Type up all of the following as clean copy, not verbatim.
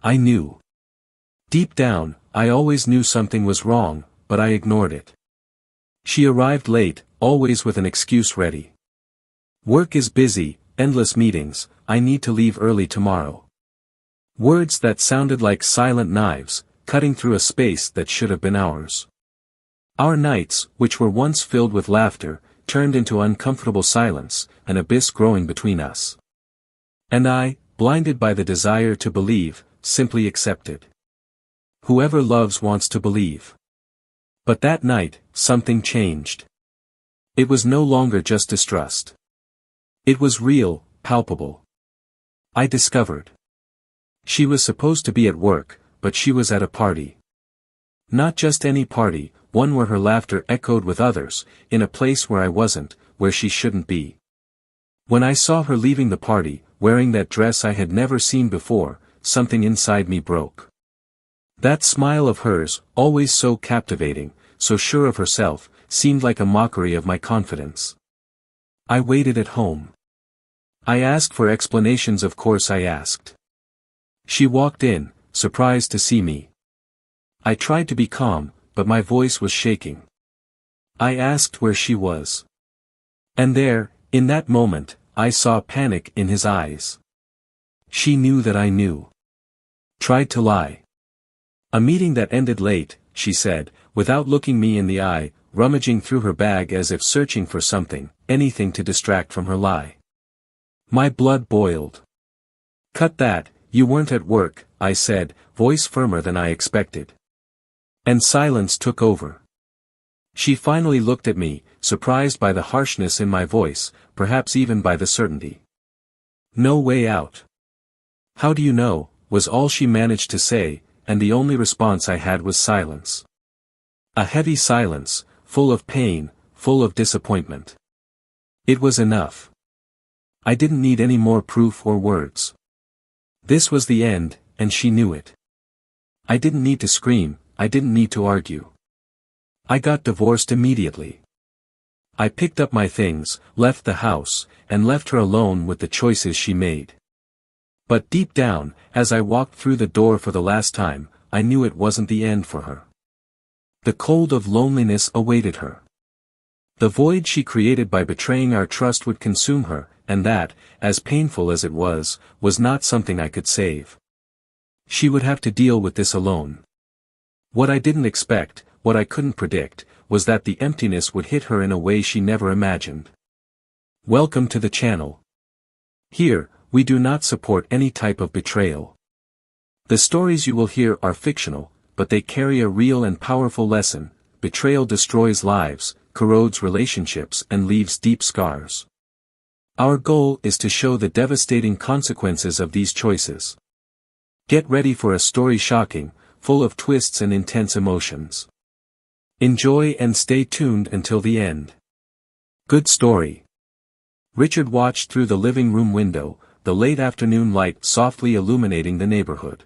I knew. Deep down, I always knew something was wrong, but I ignored it. She arrived late, always with an excuse ready. Work is busy, endless meetings, I need to leave early tomorrow. Words that sounded like silent knives, cutting through a space that should have been ours. Our nights, which were once filled with laughter, turned into uncomfortable silence, an abyss growing between us. And I, blinded by the desire to believe, simply accepted. Whoever loves wants to believe. But that night, something changed. It was no longer just distrust. It was real, palpable. I discovered. She was supposed to be at work, but she was at a party. Not just any party, one where her laughter echoed with others, in a place where I wasn't, where she shouldn't be. When I saw her leaving the party, wearing that dress I had never seen before, something inside me broke. That smile of hers, always so captivating, so sure of herself, seemed like a mockery of my confidence. I waited at home. I asked for explanations, of course I asked. She walked in, surprised to see me. I tried to be calm, but my voice was shaking. I asked where she was. And there, in that moment, I saw panic in his eyes. She knew that I knew. Tried to lie. A meeting that ended late, she said, without looking me in the eye, rummaging through her bag as if searching for something, anything to distract from her lie. My blood boiled. Cut that, you weren't at work, I said, voice firmer than I expected. And silence took over. She finally looked at me, surprised by the harshness in my voice, perhaps even by the certainty. No way out. How do you know, was all she managed to say, and the only response I had was silence. A heavy silence, full of pain, full of disappointment. It was enough. I didn't need any more proof or words. This was the end, and she knew it. I didn't need to scream, I didn't need to argue. I got divorced immediately. I picked up my things, left the house, and left her alone with the choices she made. But deep down, as I walked through the door for the last time, I knew it wasn't the end for her. The cold of loneliness awaited her. The void she created by betraying our trust would consume her, and that, as painful as it was not something I could save. She would have to deal with this alone. What I didn't expect, what I couldn't predict, was that the emptiness would hit her in a way she never imagined. Welcome to the channel. Here, we do not support any type of betrayal. The stories you will hear are fictional, but they carry a real and powerful lesson. Betrayal destroys lives, corrodes relationships, and leaves deep scars. Our goal is to show the devastating consequences of these choices. Get ready for a story shocking, full of twists and intense emotions. Enjoy and stay tuned until the end. Good story. Richard watched through the living room window, the late afternoon light softly illuminating the neighborhood.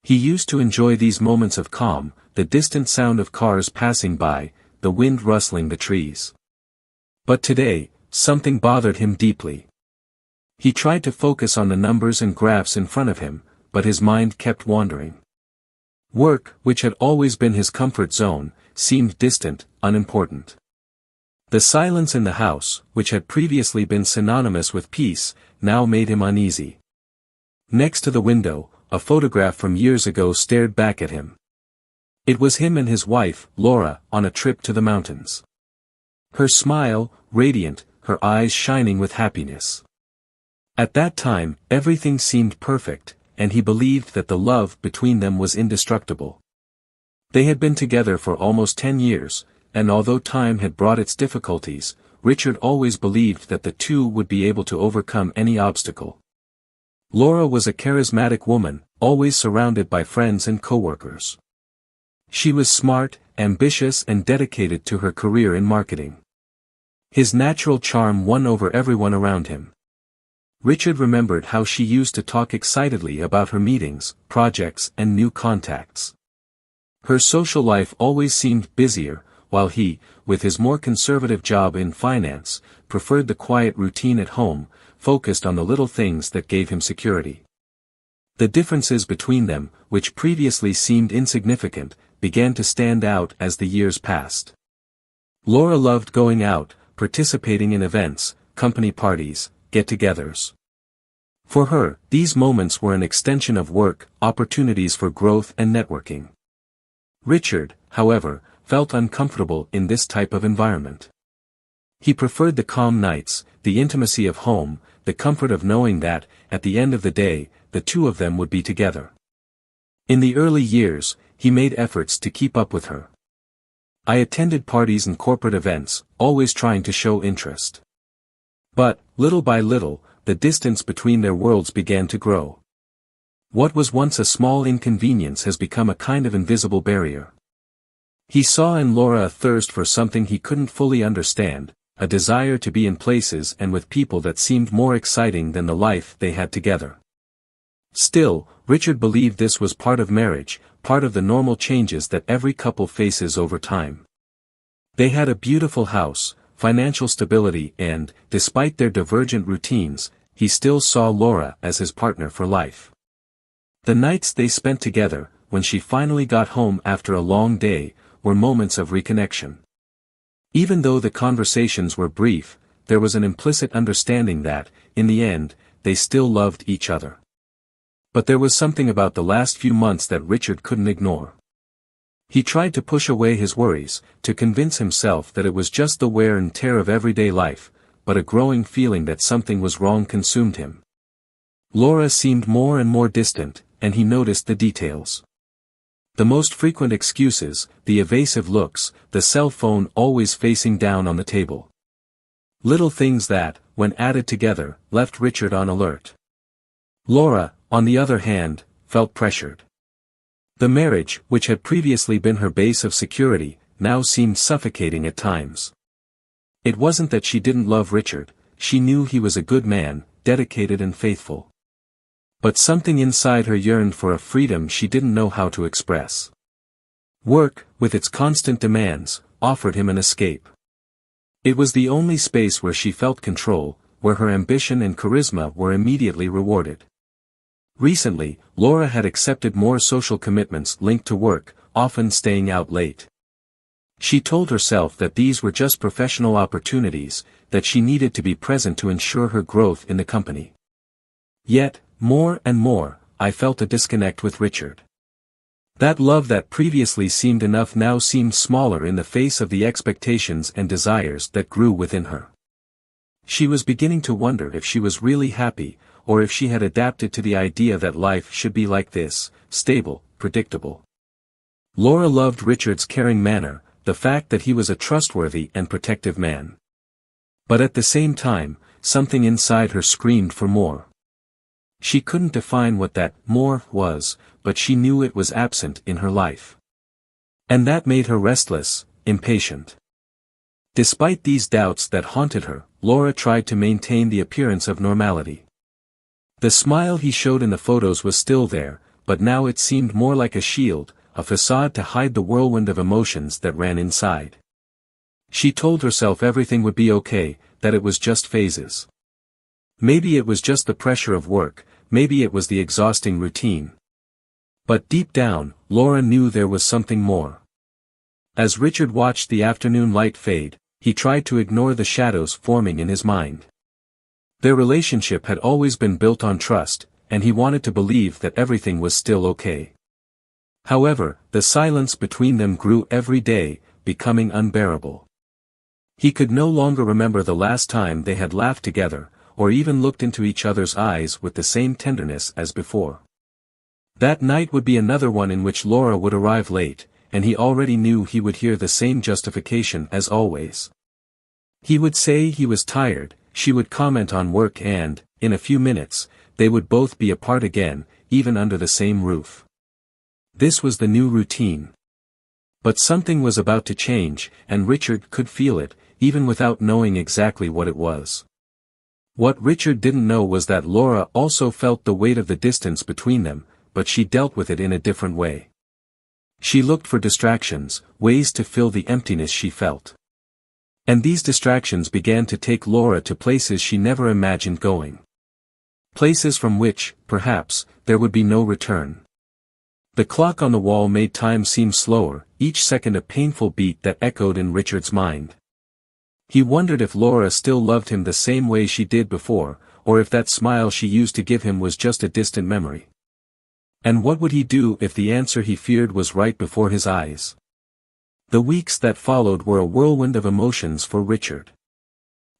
He used to enjoy these moments of calm, the distant sound of cars passing by, the wind rustling the trees. But today, something bothered him deeply. He tried to focus on the numbers and graphs in front of him, but his mind kept wandering. Work, which had always been his comfort zone, seemed distant, unimportant. The silence in the house, which had previously been synonymous with peace, now made him uneasy. Next to the window, a photograph from years ago stared back at him. It was him and his wife, Laura, on a trip to the mountains. Her smile, radiant, her eyes shining with happiness. At that time, everything seemed perfect, and he believed that the love between them was indestructible. They had been together for almost 10 years, and although time had brought its difficulties, Richard always believed that the two would be able to overcome any obstacle. Laura was a charismatic woman, always surrounded by friends and coworkers. She was smart, ambitious, and dedicated to her career in marketing. His natural charm won over everyone around him. Richard remembered how she used to talk excitedly about her meetings, projects, and new contacts. Her social life always seemed busier, while he, with his more conservative job in finance, preferred the quiet routine at home, focused on the little things that gave him security. The differences between them, which previously seemed insignificant, began to stand out as the years passed. Laura loved going out, participating in events, company parties, get-togethers. For her, these moments were an extension of work, opportunities for growth and networking. Richard, however, felt uncomfortable in this type of environment. He preferred the calm nights, the intimacy of home, the comfort of knowing that, at the end of the day, the two of them would be together. In the early years, he made efforts to keep up with her. I attended parties and corporate events, always trying to show interest. But, little by little, the distance between their worlds began to grow. What was once a small inconvenience has become a kind of invisible barrier. He saw in Laura a thirst for something he couldn't fully understand, a desire to be in places and with people that seemed more exciting than the life they had together. Still, Richard believed this was part of marriage, part of the normal changes that every couple faces over time. They had a beautiful house, financial stability and, despite their divergent routines, he still saw Laura as his partner for life. The nights they spent together, when she finally got home after a long day, were moments of reconnection. Even though the conversations were brief, there was an implicit understanding that, in the end, they still loved each other. But there was something about the last few months that Richard couldn't ignore. He tried to push away his worries, to convince himself that it was just the wear and tear of everyday life, but a growing feeling that something was wrong consumed him. Laura seemed more and more distant, and he noticed the details. The most frequent excuses, the evasive looks, the cell phone always facing down on the table. Little things that, when added together, left Richard on alert. Laura, on the other hand, felt pressured. The marriage, which had previously been her base of security, now seemed suffocating at times. It wasn't that she didn't love Richard, she knew he was a good man, dedicated and faithful. But something inside her yearned for a freedom she didn't know how to express. Work, with its constant demands, offered him an escape. It was the only space where she felt control, where her ambition and charisma were immediately rewarded. Recently, Laura had accepted more social commitments linked to work, often staying out late. She told herself that these were just professional opportunities, that she needed to be present to ensure her growth in the company. Yet, more and more, I felt a disconnect with Richard. That love that previously seemed enough now seemed smaller in the face of the expectations and desires that grew within her. She was beginning to wonder if she was really happy, or if she had adapted to the idea that life should be like this, stable, predictable. Laura loved Richard's caring manner, the fact that he was a trustworthy and protective man. But at the same time, something inside her screamed for more. She couldn't define what that more was, but she knew it was absent in her life. And that made her restless, impatient. Despite these doubts that haunted her, Laura tried to maintain the appearance of normality. The smile he showed in the photos was still there, but now it seemed more like a shield, a facade to hide the whirlwind of emotions that ran inside. She told herself everything would be okay, that it was just phases. Maybe it was just the pressure of work, maybe it was the exhausting routine. But deep down, Laura knew there was something more. As Richard watched the afternoon light fade, he tried to ignore the shadows forming in his mind. Their relationship had always been built on trust, and he wanted to believe that everything was still okay. However, the silence between them grew every day, becoming unbearable. He could no longer remember the last time they had laughed together, or even looked into each other's eyes with the same tenderness as before. That night would be another one in which Laura would arrive late, and he already knew he would hear the same justification as always. He would say he was tired, she would comment on work and, in a few minutes, they would both be apart again, even under the same roof. This was the new routine. But something was about to change, and Richard could feel it, even without knowing exactly what it was. What Richard didn't know was that Laura also felt the weight of the distance between them, but she dealt with it in a different way. She looked for distractions, ways to fill the emptiness she felt. And these distractions began to take Laura to places she never imagined going. Places from which, perhaps, there would be no return. The clock on the wall made time seem slower, each second a painful beat that echoed in Richard's mind. He wondered if Laura still loved him the same way she did before, or if that smile she used to give him was just a distant memory. And what would he do if the answer he feared was right before his eyes? The weeks that followed were a whirlwind of emotions for Richard.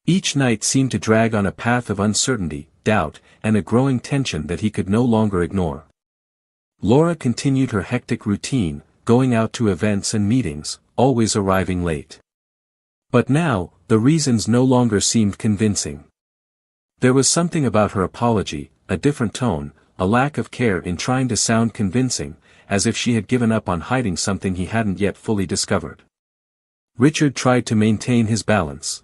Each night seemed to drag on a path of uncertainty, doubt, and a growing tension that he could no longer ignore. Laura continued her hectic routine, going out to events and meetings, always arriving late. But now, the reasons no longer seemed convincing. There was something about her apology, a different tone, a lack of care in trying to sound convincing, as if she had given up on hiding something he hadn't yet fully discovered. Richard tried to maintain his balance.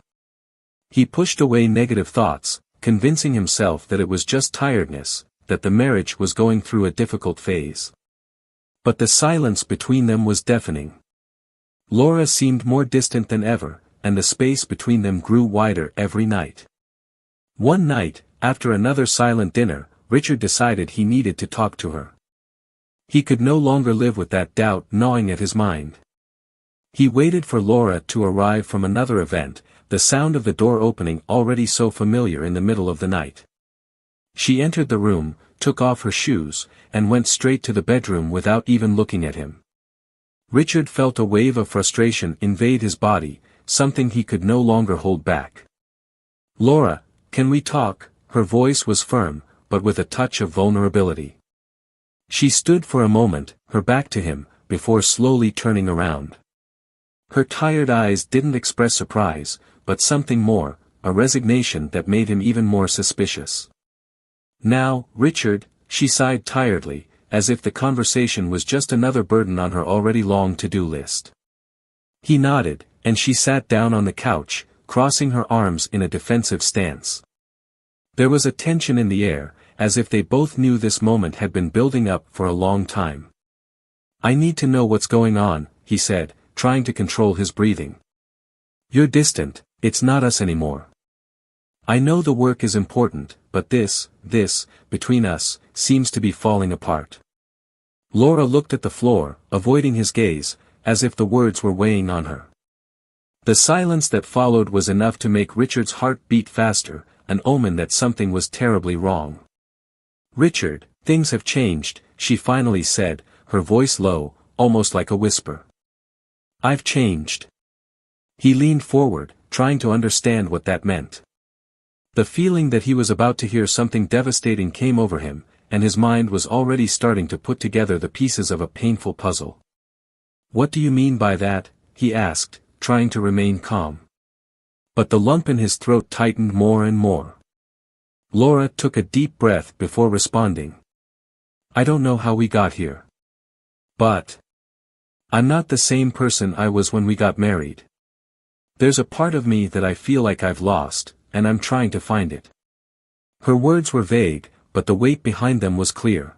He pushed away negative thoughts, convincing himself that it was just tiredness, that the marriage was going through a difficult phase. But the silence between them was deafening. Laura seemed more distant than ever, and the space between them grew wider every night. One night, after another silent dinner, Richard decided he needed to talk to her. He could no longer live with that doubt gnawing at his mind. He waited for Laura to arrive from another event, the sound of the door opening already so familiar in the middle of the night. She entered the room, took off her shoes, and went straight to the bedroom without even looking at him. Richard felt a wave of frustration invade his body, something he could no longer hold back. "Laura, can we talk?" Her voice was firm, but with a touch of vulnerability. She stood for a moment, her back to him, before slowly turning around. Her tired eyes didn't express surprise, but something more, a resignation that made him even more suspicious. "Now, Richard," she sighed tiredly, as if the conversation was just another burden on her already long to-do list. He nodded, and she sat down on the couch, crossing her arms in a defensive stance. There was a tension in the air, as if they both knew this moment had been building up for a long time. "I need to know what's going on," he said, trying to control his breathing. "You're distant, it's not us anymore. I know the work is important, but this, between us, seems to be falling apart." Laura looked at the floor, avoiding his gaze, as if the words were weighing on her. The silence that followed was enough to make Richard's heart beat faster, an omen that something was terribly wrong. "Richard, things have changed," she finally said, her voice low, almost like a whisper. "I've changed." He leaned forward, trying to understand what that meant. The feeling that he was about to hear something devastating came over him, and his mind was already starting to put together the pieces of a painful puzzle. "What do you mean by that?" he asked, trying to remain calm. But the lump in his throat tightened more and more. Laura took a deep breath before responding. "I don't know how we got here. But I'm not the same person I was when we got married. There's a part of me that I feel like I've lost, and I'm trying to find it." Her words were vague, but the weight behind them was clear.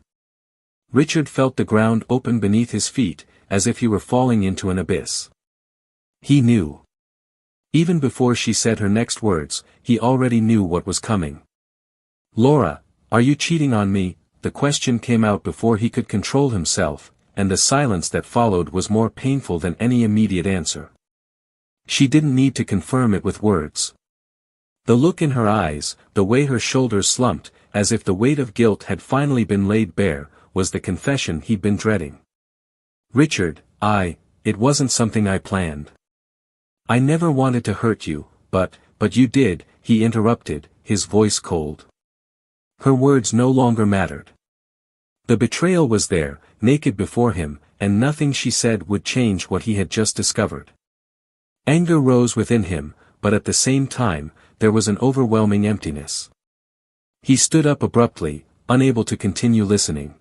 Richard felt the ground open beneath his feet, as if he were falling into an abyss. He knew. Even before she said her next words, he already knew what was coming. "Laura, are you cheating on me?" The question came out before he could control himself, and the silence that followed was more painful than any immediate answer. She didn't need to confirm it with words. The look in her eyes, the way her shoulders slumped, as if the weight of guilt had finally been laid bare, was the confession he'd been dreading. "Richard, it wasn't something I planned. I never wanted to hurt you, but you did," he interrupted, his voice cold. Her words no longer mattered. The betrayal was there, naked before him, and nothing she said would change what he had just discovered. Anger rose within him, but at the same time, there was an overwhelming emptiness. He stood up abruptly, unable to continue listening.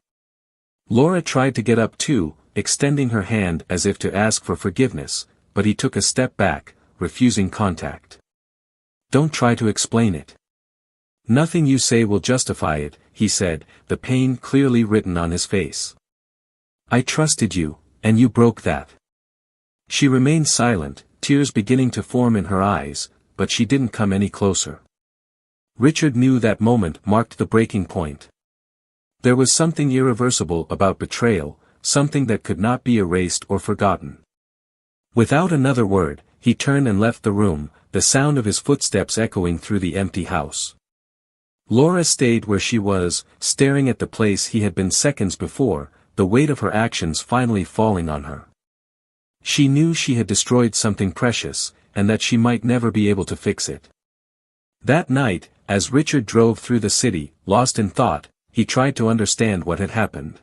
Laura tried to get up too, extending her hand as if to ask for forgiveness, but he took a step back, refusing contact. "Don't try to explain it. Nothing you say will justify it," he said, the pain clearly written on his face. "I trusted you, and you broke that." She remained silent, tears beginning to form in her eyes, but she didn't come any closer. Richard knew that moment marked the breaking point. There was something irreversible about betrayal, something that could not be erased or forgotten. Without another word, he turned and left the room, the sound of his footsteps echoing through the empty house. Laura stayed where she was, staring at the place he had been seconds before, the weight of her actions finally falling on her. She knew she had destroyed something precious, and that she might never be able to fix it. That night, as Richard drove through the city, lost in thought, he tried to understand what had happened.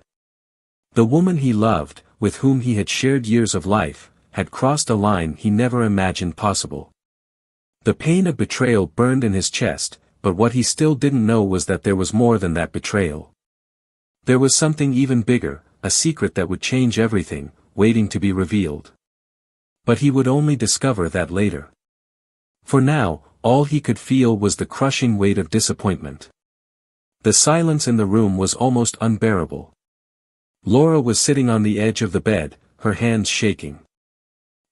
The woman he loved, with whom he had shared years of life, had crossed a line he never imagined possible. The pain of betrayal burned in his chest, but what he still didn't know was that there was more than that betrayal. There was something even bigger, a secret that would change everything, waiting to be revealed. But he would only discover that later. For now, all he could feel was the crushing weight of disappointment. The silence in the room was almost unbearable. Laura was sitting on the edge of the bed, her hands shaking.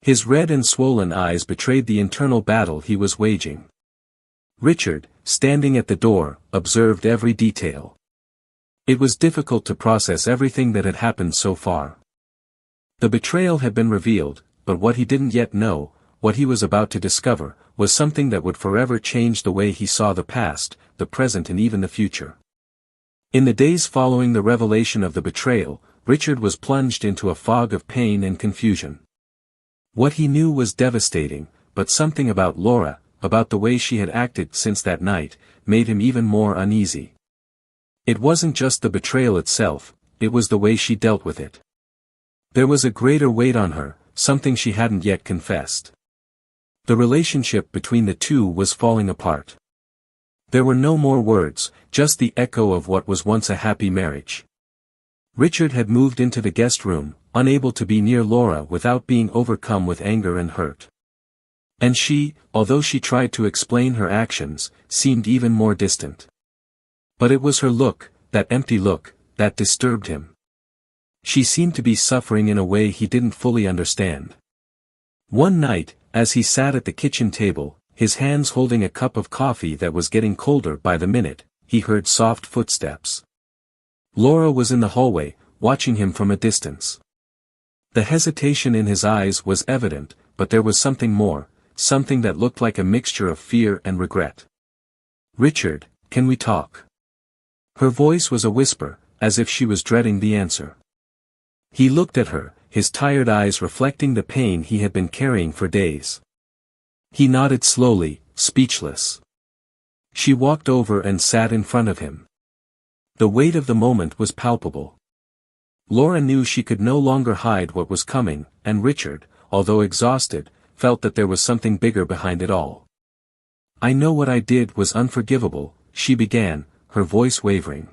His red and swollen eyes betrayed the internal battle he was waging. Richard, standing at the door, observed every detail. It was difficult to process everything that had happened so far. The betrayal had been revealed, but what he didn't yet know, what he was about to discover, was something that would forever change the way he saw the past, the present and even the future. In the days following the revelation of the betrayal, Richard was plunged into a fog of pain and confusion. What he knew was devastating, but something about Laura, about the way she had acted since that night, made him even more uneasy. It wasn't just the betrayal itself, it was the way she dealt with it. There was a greater weight on her, something she hadn't yet confessed. The relationship between the two was falling apart. There were no more words, just the echo of what was once a happy marriage. Richard had moved into the guest room, unable to be near Laura without being overcome with anger and hurt. And she, although she tried to explain her actions, seemed even more distant. But it was her look, that empty look, that disturbed him. She seemed to be suffering in a way he didn't fully understand. One night, as he sat at the kitchen table, his hands holding a cup of coffee that was getting colder by the minute, he heard soft footsteps. Laura was in the hallway, watching him from a distance. The hesitation in his eyes was evident, but there was something more, something that looked like a mixture of fear and regret. "Richard, can we talk?" Her voice was a whisper, as if she was dreading the answer. He looked at her, his tired eyes reflecting the pain he had been carrying for days. He nodded slowly, speechless. She walked over and sat in front of him. The weight of the moment was palpable. Laura knew she could no longer hide what was coming, and Richard, although exhausted, felt that there was something bigger behind it all. "I know what I did was unforgivable," she began, her voice wavering.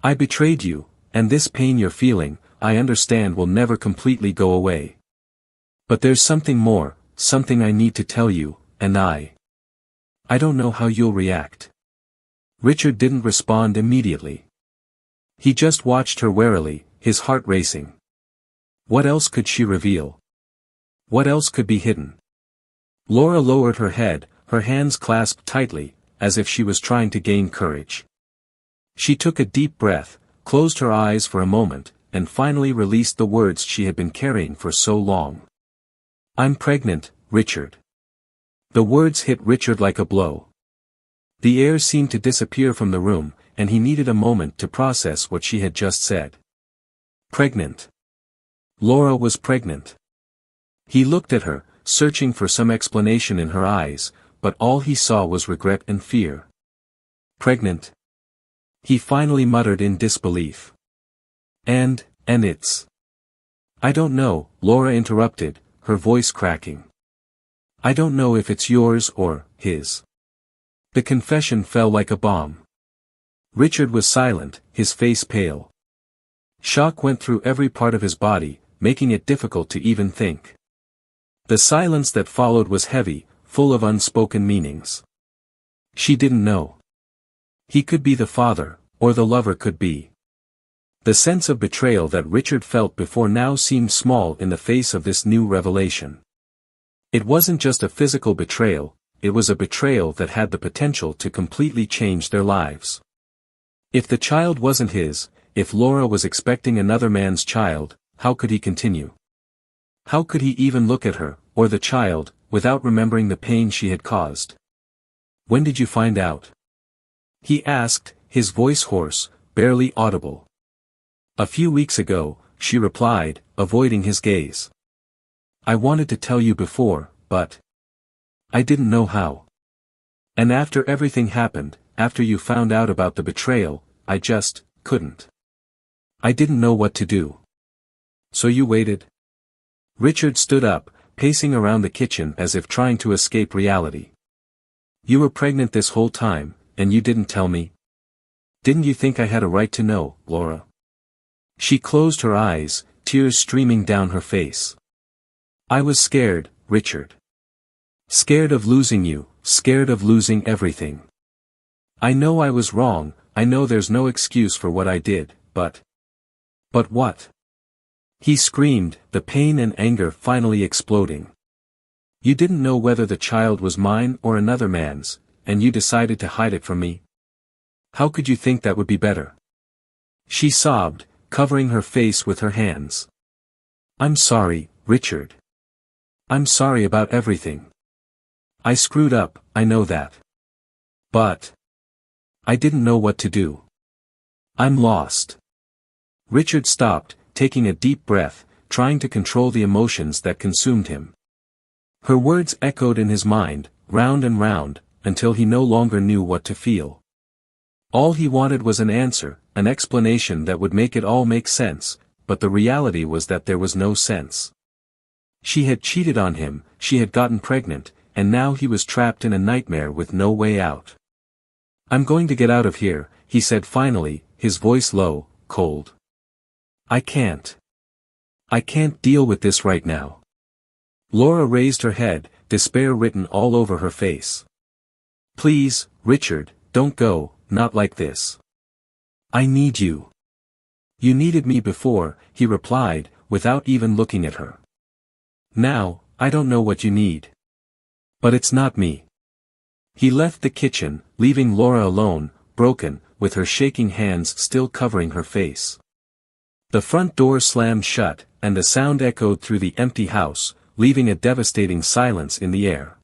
"I betrayed you, and this pain you're feeling, I understand will never completely go away. But there's something more, something I need to tell you, and I don't know how you'll react." Richard didn't respond immediately. He just watched her warily, his heart racing. What else could she reveal? What else could be hidden? Laura lowered her head, her hands clasped tightly, as if she was trying to gain courage. She took a deep breath, closed her eyes for a moment, and finally released the words she had been carrying for so long. "I'm pregnant, Richard." The words hit Richard like a blow. The air seemed to disappear from the room, and he needed a moment to process what she had just said. Pregnant. Laura was pregnant. He looked at her, searching for some explanation in her eyes, but all he saw was regret and fear. "Pregnant?" He finally muttered in disbelief. And it's... "I don't know," Laura interrupted, her voice cracking. "I don't know if it's yours or his." The confession fell like a bomb. Richard was silent, his face pale. Shock went through every part of his body, making it difficult to even think. The silence that followed was heavy, full of unspoken meanings. She didn't know. He could be the father, or the lover could be. The sense of betrayal that Richard felt before now seemed small in the face of this new revelation. It wasn't just a physical betrayal, it was a betrayal that had the potential to completely change their lives. If the child wasn't his, if Laura was expecting another man's child, how could he continue? How could he even look at her, or the child, without remembering the pain she had caused? When did you find out? He asked, his voice hoarse, barely audible. A few weeks ago, she replied, avoiding his gaze. I wanted to tell you before, but I didn't know how. And after everything happened, after you found out about the betrayal, I just couldn't. I didn't know what to do. So you waited? Richard stood up, pacing around the kitchen as if trying to escape reality. You were pregnant this whole time, and you didn't tell me? Didn't you think I had a right to know, Laura? She closed her eyes, tears streaming down her face. I was scared, Richard. Scared of losing you, scared of losing everything. I know I was wrong, I know there's no excuse for what I did, but... But what? He screamed, the pain and anger finally exploding. You didn't know whether the child was mine or another man's, and you decided to hide it from me? How could you think that would be better? She sobbed, covering her face with her hands. I'm sorry, Richard. I'm sorry about everything. I screwed up, I know that. But I didn't know what to do. I'm lost. Richard stopped, taking a deep breath, trying to control the emotions that consumed him. Her words echoed in his mind, round and round, until he no longer knew what to feel. All he wanted was an answer, an explanation that would make it all make sense, but the reality was that there was no sense. She had cheated on him, she had gotten pregnant, and now he was trapped in a nightmare with no way out. I'm going to get out of here, he said finally, his voice low, cold. I can't deal with this right now. Laura raised her head, despair written all over her face. Please, Richard, don't go, not like this. I need you. You needed me before, he replied, without even looking at her. Now, I don't know what you need. But it's not me. He left the kitchen, leaving Laura alone, broken, with her shaking hands still covering her face. The front door slammed shut, and the sound echoed through the empty house, leaving a devastating silence in the air.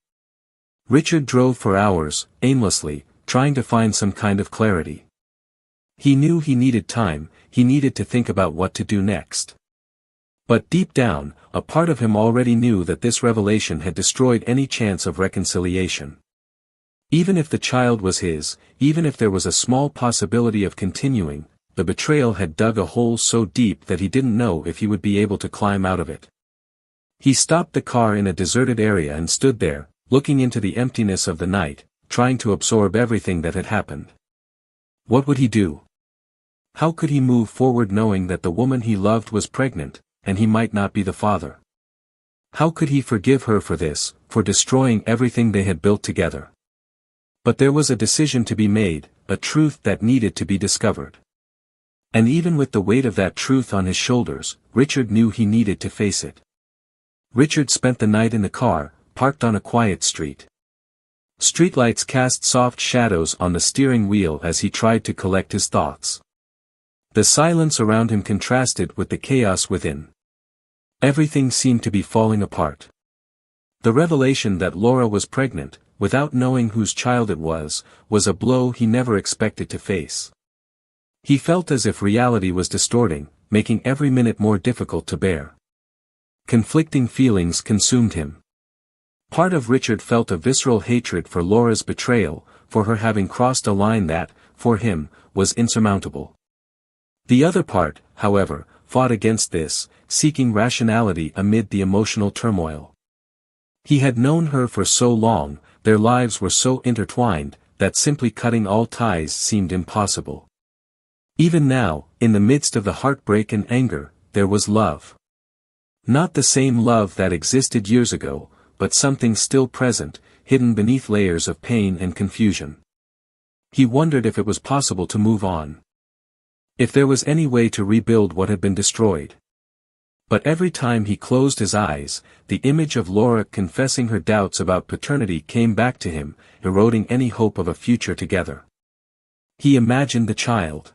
Richard drove for hours, aimlessly, trying to find some kind of clarity. He knew he needed time, he needed to think about what to do next. But deep down, a part of him already knew that this revelation had destroyed any chance of reconciliation. Even if the child was his, even if there was a small possibility of continuing, the betrayal had dug a hole so deep that he didn't know if he would be able to climb out of it. He stopped the car in a deserted area and stood there, looking into the emptiness of the night, trying to absorb everything that had happened. What would he do? How could he move forward knowing that the woman he loved was pregnant, and he might not be the father? How could he forgive her for this, for destroying everything they had built together? But there was a decision to be made, a truth that needed to be discovered. And even with the weight of that truth on his shoulders, Richard knew he needed to face it. Richard spent the night in the car, parked on a quiet street. Streetlights cast soft shadows on the steering wheel as he tried to collect his thoughts. The silence around him contrasted with the chaos within. Everything seemed to be falling apart. The revelation that Laura was pregnant, without knowing whose child it was a blow he never expected to face. He felt as if reality was distorting, making every minute more difficult to bear. Conflicting feelings consumed him. Part of Richard felt a visceral hatred for Laura's betrayal, for her having crossed a line that, for him, was insurmountable. The other part, however, fought against this, seeking rationality amid the emotional turmoil. He had known her for so long, their lives were so intertwined, that simply cutting all ties seemed impossible. Even now, in the midst of the heartbreak and anger, there was love. Not the same love that existed years ago, but something still present, hidden beneath layers of pain and confusion. He wondered if it was possible to move on. If there was any way to rebuild what had been destroyed. But every time he closed his eyes, the image of Laura confessing her doubts about paternity came back to him, eroding any hope of a future together. He imagined the child.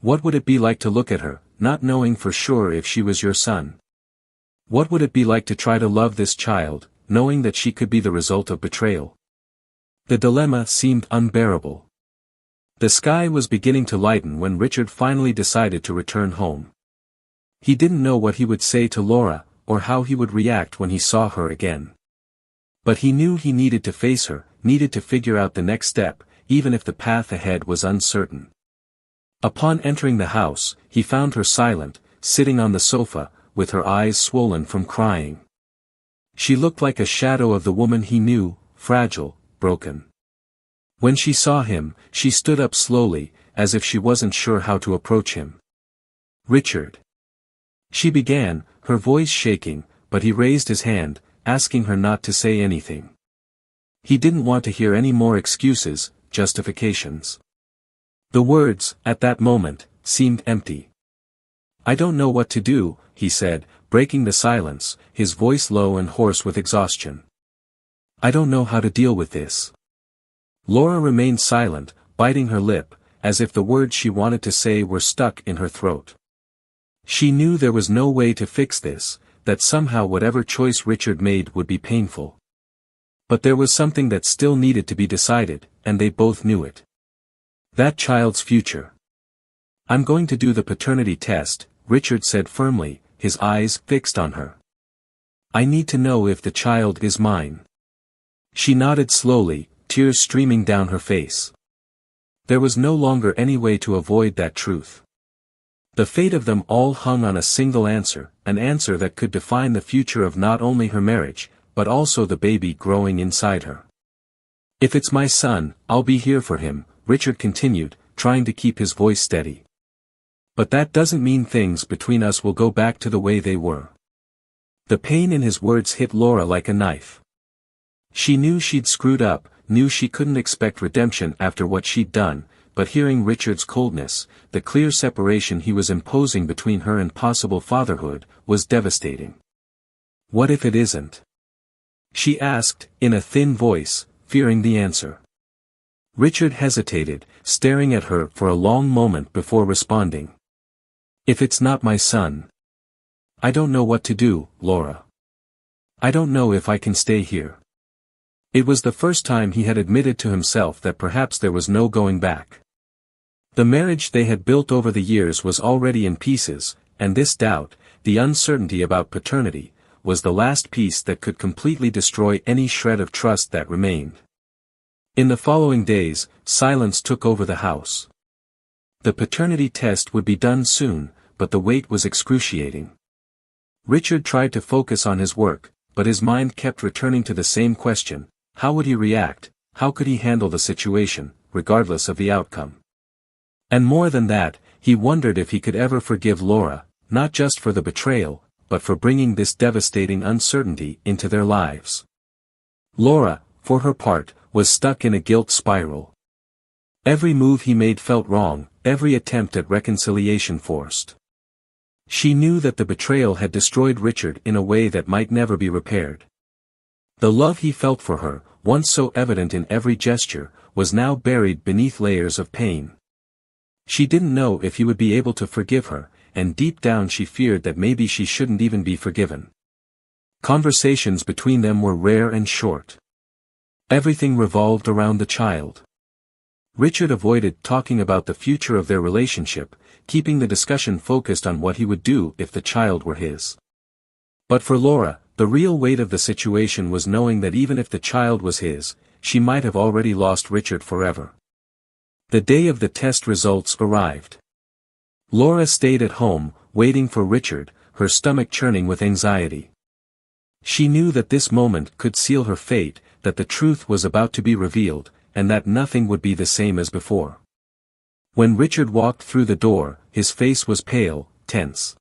What would it be like to look at her, not knowing for sure if she was your son? What would it be like to try to love this child, knowing that she could be the result of betrayal? The dilemma seemed unbearable. The sky was beginning to lighten when Richard finally decided to return home. He didn't know what he would say to Laura, or how he would react when he saw her again. But he knew he needed to face her, needed to figure out the next step, even if the path ahead was uncertain. Upon entering the house, he found her silent, sitting on the sofa, with her eyes swollen from crying. She looked like a shadow of the woman he knew, fragile, broken. When she saw him, she stood up slowly, as if she wasn't sure how to approach him. "Richard," she began, her voice shaking, but he raised his hand, asking her not to say anything. He didn't want to hear any more excuses, justifications. The words, at that moment, seemed empty. "I don't know what to do," he said, breaking the silence, his voice low and hoarse with exhaustion. "I don't know how to deal with this." Laura remained silent, biting her lip, as if the words she wanted to say were stuck in her throat. She knew there was no way to fix this, that somehow whatever choice Richard made would be painful. But there was something that still needed to be decided, and they both knew it. That child's future. "I'm going to do the paternity test," Richard said firmly, his eyes fixed on her. "I need to know if the child is mine." She nodded slowly, tears streaming down her face. There was no longer any way to avoid that truth. The fate of them all hung on a single answer, an answer that could define the future of not only her marriage, but also the baby growing inside her. "If it's my son, I'll be here for him," Richard continued, trying to keep his voice steady. "But that doesn't mean things between us will go back to the way they were." The pain in his words hit Laura like a knife. She knew she'd screwed up, knew she couldn't expect redemption after what she'd done, but hearing Richard's coldness, the clear separation he was imposing between her and possible fatherhood, was devastating. "What if it isn't?" she asked, in a thin voice, fearing the answer. Richard hesitated, staring at her for a long moment before responding. "If it's not my son, I don't know what to do, Laura. I don't know if I can stay here." It was the first time he had admitted to himself that perhaps there was no going back. The marriage they had built over the years was already in pieces, and this doubt, the uncertainty about paternity, was the last piece that could completely destroy any shred of trust that remained. In the following days, silence took over the house. The paternity test would be done soon, but the wait was excruciating. Richard tried to focus on his work, but his mind kept returning to the same question: how would he react, how could he handle the situation, regardless of the outcome? And more than that, he wondered if he could ever forgive Laura, not just for the betrayal, but for bringing this devastating uncertainty into their lives. Laura, for her part, was stuck in a guilt spiral. Every move he made felt wrong, every attempt at reconciliation forced. She knew that the betrayal had destroyed Richard in a way that might never be repaired. The love he felt for her, once so evident in every gesture, was now buried beneath layers of pain. She didn't know if he would be able to forgive her, and deep down she feared that maybe she shouldn't even be forgiven. Conversations between them were rare and short. Everything revolved around the child. Richard avoided talking about the future of their relationship, keeping the discussion focused on what he would do if the child were his. But for Laura, the real weight of the situation was knowing that even if the child was his, she might have already lost Richard forever. The day of the test results arrived. Laura stayed at home, waiting for Richard, her stomach churning with anxiety. She knew that this moment could seal her fate, that the truth was about to be revealed, and that nothing would be the same as before. When Richard walked through the door, his face was pale, tense.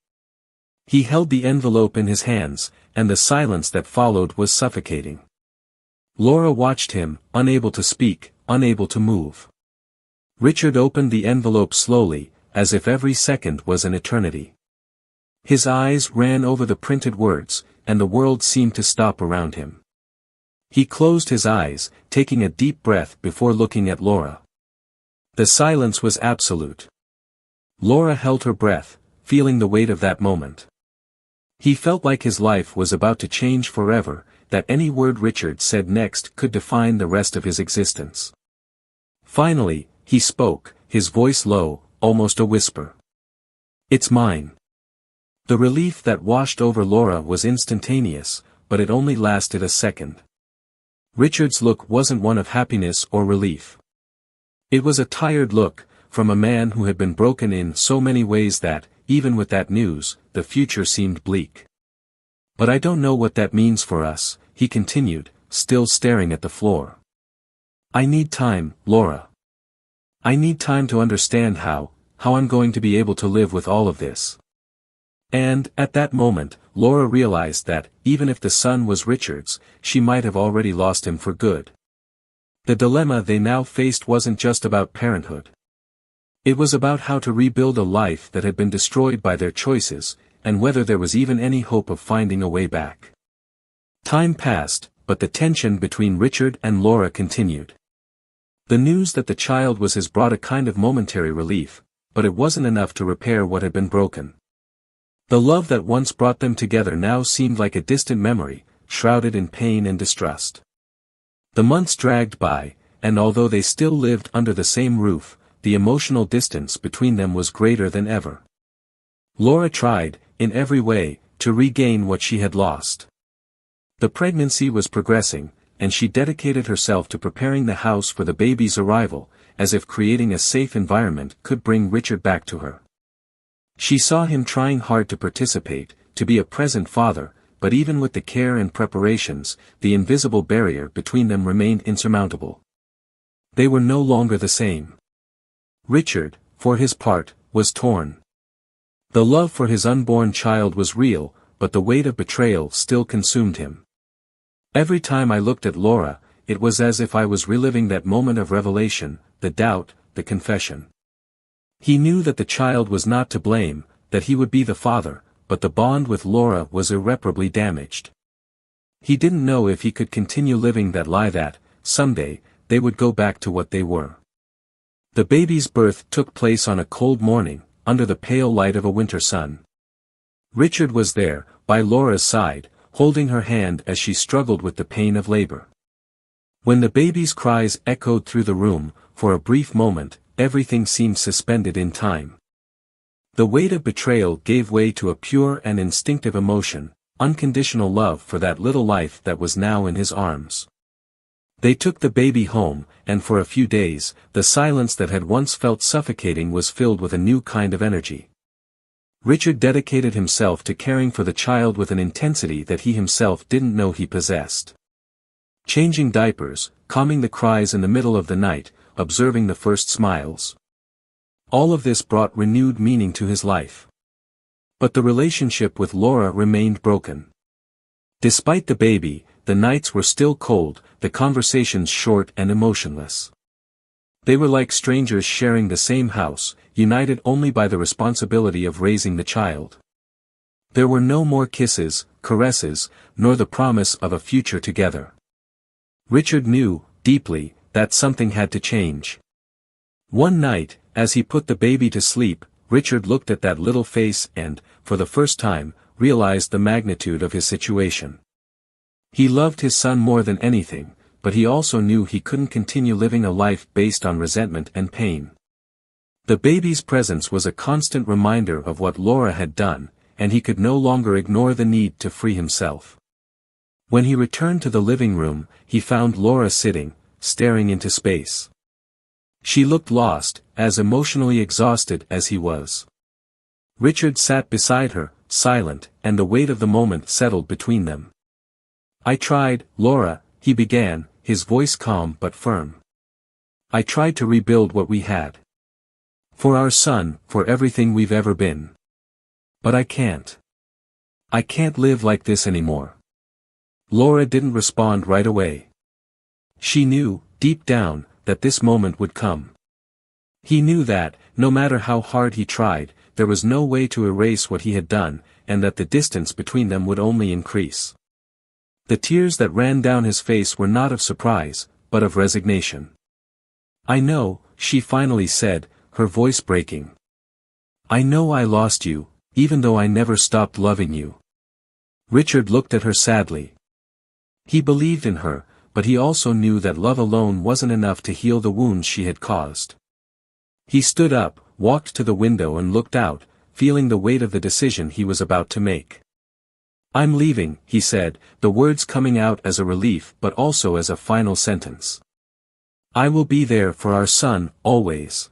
He held the envelope in his hands, and the silence that followed was suffocating. Laura watched him, unable to speak, unable to move. Richard opened the envelope slowly, as if every second was an eternity. His eyes ran over the printed words, and the world seemed to stop around him. He closed his eyes, taking a deep breath before looking at Laura. The silence was absolute. Laura held her breath, feeling the weight of that moment. He felt like his life was about to change forever, that any word Richard said next could define the rest of his existence. Finally, he spoke, his voice low, almost a whisper. "It's mine." The relief that washed over Laura was instantaneous, but it only lasted a second. Richard's look wasn't one of happiness or relief. It was a tired look, from a man who had been broken in so many ways that, even with that news, the future seemed bleak. "But I don't know what that means for us," he continued, still staring at the floor. "I need time, Laura. I need time to understand how I'm going to be able to live with all of this." And, at that moment, Laura realized that, even if the son was Richard's, she might have already lost him for good. The dilemma they now faced wasn't just about parenthood. It was about how to rebuild a life that had been destroyed by their choices, and whether there was even any hope of finding a way back. Time passed, but the tension between Richard and Laura continued. The news that the child was his brought a kind of momentary relief, but it wasn't enough to repair what had been broken. The love that once brought them together now seemed like a distant memory, shrouded in pain and distrust. The months dragged by, and although they still lived under the same roof, the emotional distance between them was greater than ever. Laura tried, in every way, to regain what she had lost. The pregnancy was progressing, and she dedicated herself to preparing the house for the baby's arrival, as if creating a safe environment could bring Richard back to her. She saw him trying hard to participate, to be a present father, but even with the care and preparations, the invisible barrier between them remained insurmountable. They were no longer the same. Richard, for his part, was torn. The love for his unborn child was real, but the weight of betrayal still consumed him. "Every time I looked at Laura, it was as if I was reliving that moment of revelation, the doubt, the confession." He knew that the child was not to blame, that he would be the father, but the bond with Laura was irreparably damaged. He didn't know if he could continue living that lie that, someday, they would go back to what they were. The baby's birth took place on a cold morning, under the pale light of a winter sun. Richard was there, by Laura's side, holding her hand as she struggled with the pain of labor. When the baby's cries echoed through the room, for a brief moment, everything seemed suspended in time. The weight of betrayal gave way to a pure and instinctive emotion, unconditional love for that little life that was now in his arms. They took the baby home, and for a few days, the silence that had once felt suffocating was filled with a new kind of energy. Richard dedicated himself to caring for the child with an intensity that he himself didn't know he possessed. Changing diapers, calming the cries in the middle of the night, observing the first smiles. All of this brought renewed meaning to his life. But the relationship with Laura remained broken. Despite the baby, the nights were still cold, the conversations short and emotionless. They were like strangers sharing the same house, united only by the responsibility of raising the child. There were no more kisses, caresses, nor the promise of a future together. Richard knew, deeply, that something had to change. One night, as he put the baby to sleep, Richard looked at that little face and, for the first time, realized the magnitude of his situation. He loved his son more than anything, but he also knew he couldn't continue living a life based on resentment and pain. The baby's presence was a constant reminder of what Laura had done, and he could no longer ignore the need to free himself. When he returned to the living room, he found Laura sitting, staring into space. She looked lost, as emotionally exhausted as he was. Richard sat beside her, silent, and the weight of the moment settled between them. "I tried, Laura," he began, his voice calm but firm. "I tried to rebuild what we had. For our son, for everything we've ever been. But I can't. I can't live like this anymore." Laura didn't respond right away. She knew, deep down, that this moment would come. He knew that, no matter how hard he tried, there was no way to erase what he had done, and that the distance between them would only increase. The tears that ran down his face were not of surprise, but of resignation. "I know," she finally said, her voice breaking. I know I lost you, even though I never stopped loving you. Richard looked at her sadly. He believed in her, but he also knew that love alone wasn't enough to heal the wounds she had caused. He stood up, walked to the window and looked out, feeling the weight of the decision he was about to make. I'm leaving, he said, the words coming out as a relief but also as a final sentence. I will be there for our son, always.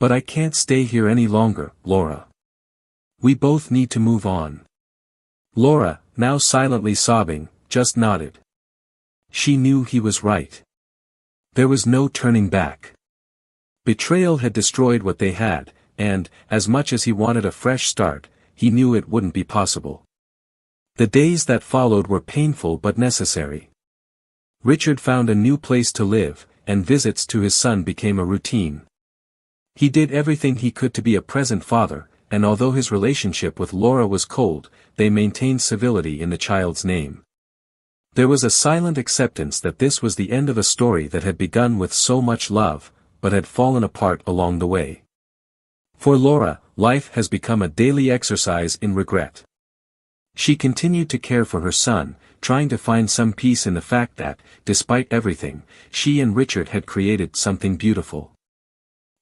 But I can't stay here any longer, Laura. We both need to move on. Laura, now silently sobbing, just nodded. She knew he was right. There was no turning back. Betrayal had destroyed what they had, and, as much as he wanted a fresh start, he knew it wouldn't be possible. The days that followed were painful but necessary. Richard found a new place to live, and visits to his son became a routine. He did everything he could to be a present father, and although his relationship with Laura was cold, they maintained civility in the child's name. There was a silent acceptance that this was the end of a story that had begun with so much love, but had fallen apart along the way. For Laura, life has become a daily exercise in regret. She continued to care for her son, trying to find some peace in the fact that, despite everything, she and Richard had created something beautiful.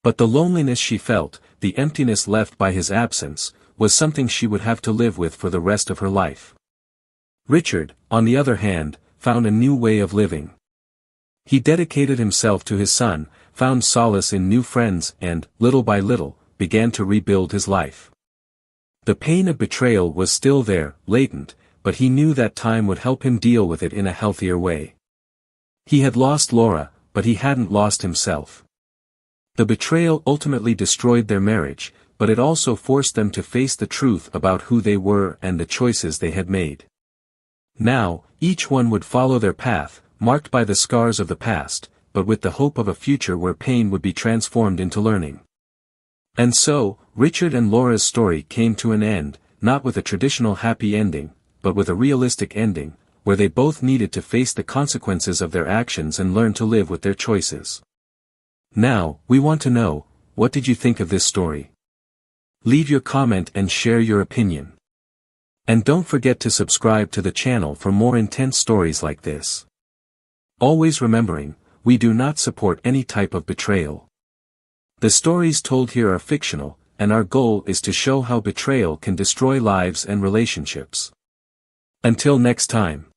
But the loneliness she felt, the emptiness left by his absence, was something she would have to live with for the rest of her life. Richard, on the other hand, found a new way of living. He dedicated himself to his son, found solace in new friends and, little by little, began to rebuild his life. The pain of betrayal was still there, latent, but he knew that time would help him deal with it in a healthier way. He had lost Laura, but he hadn't lost himself. The betrayal ultimately destroyed their marriage, but it also forced them to face the truth about who they were and the choices they had made. Now, each one would follow their path, marked by the scars of the past, but with the hope of a future where pain would be transformed into learning. And so, Richard and Laura's story came to an end, not with a traditional happy ending, but with a realistic ending, where they both needed to face the consequences of their actions and learn to live with their choices. Now, we want to know, what did you think of this story? Leave your comment and share your opinion. And don't forget to subscribe to the channel for more intense stories like this. Always remembering, we do not support any type of betrayal. The stories told here are fictional, and our goal is to show how betrayal can destroy lives and relationships. Until next time.